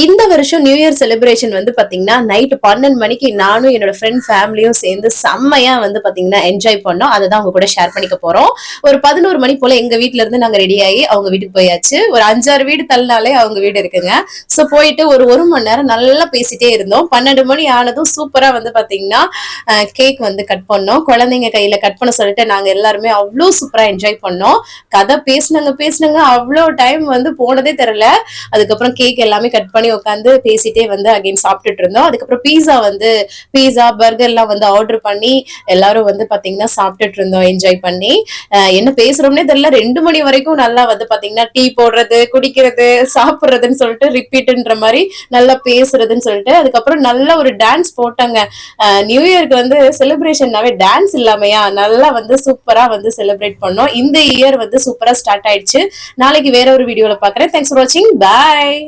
இந்த வருஷம் new year celebration வந்து பாத்தீங்கன்னா நைட் 12 மணிக்கு நானும் என்னோட ஃப்ரெண்ட் ஃபேமிலியும் சேர்ந்து செம்மையா வந்து பாத்தீங்கன்னா என்ஜாய் பண்ணோம். அதை தான் அவங்க கூட ஷேர் பண்ணிக்க போறோம். ஒரு 11 மணி போல எங்க வீட்ல இருந்து நாங்க ரெடி ஆகி அவங்க வீட்டுக்கு போயாச்சு. ஒரு 5-6 வீடு தள்ளினாலே அவங்க வீடு இருக்குங்க. சோ போயிட்டு ஒரு மணி நேரம் நல்லா பேசிட்டே இருந்தோம். 12 மணி ஆனதும் சூப்பரா வந்து பாத்தீங்கன்னா கேக் வந்து கட் பண்ணோம். குழந்தைங்க கையில கட் பண்ண சொல்லிட்டு நாங்க எல்லாருமே அவ்வளவு சூப்பரா என்ஜாய் பண்ணோம். கதை பேசுனாங்க அவ்வளோ டைம் வந்து போனதே தெரியல. அதுக்கப்புறம் கேக் எல்லாமே கட் பண்ணி உட்காந்து பேசிட்டே வந்து அகைன் சாப்பிட்டுட்டு இருந்தோம். அதுக்கப்புறம் பீஸா பர்கர் எல்லாம் வந்து ஆர்டர் பண்ணி எல்லாரும் வந்து பாத்தீங்கன்னா சாப்பிட்டுட்டு இருந்தோம் என்ஜாய் பண்ணி. என்ன பேசுறோம்னே தெரியல. 2 மணி வரைக்கும் நல்லா வந்து பாத்தீங்கன்னா டீ போடுறது, குடிக்கிறது, சாப்பிடுறதுன்னு சொல்லிட்டு ரிப்பீட்ன்ற மாதிரி நல்லா பேசுறதுன்னு சொல்லிட்டு அதுக்கப்புறம் நல்ல ஒரு டான்ஸ் போட்டாங்க. நியூ இயர்க்கு வந்து செலிப்ரேஷன்னாவே டான்ஸ் இல்லாமையா நல்லா வந்து சூப்பரா வந்து செலிப்ரேட் பண்ணோம். இந்த இயர் வந்து சூப்பரா ஸ்டார்ட் ஆயிடுச்சு. நாளைக்கு வேற ஒரு வீடியோல பாக்குறேன். தேங்க்ஸ் ஃபார் வாட்சிங். பாய்.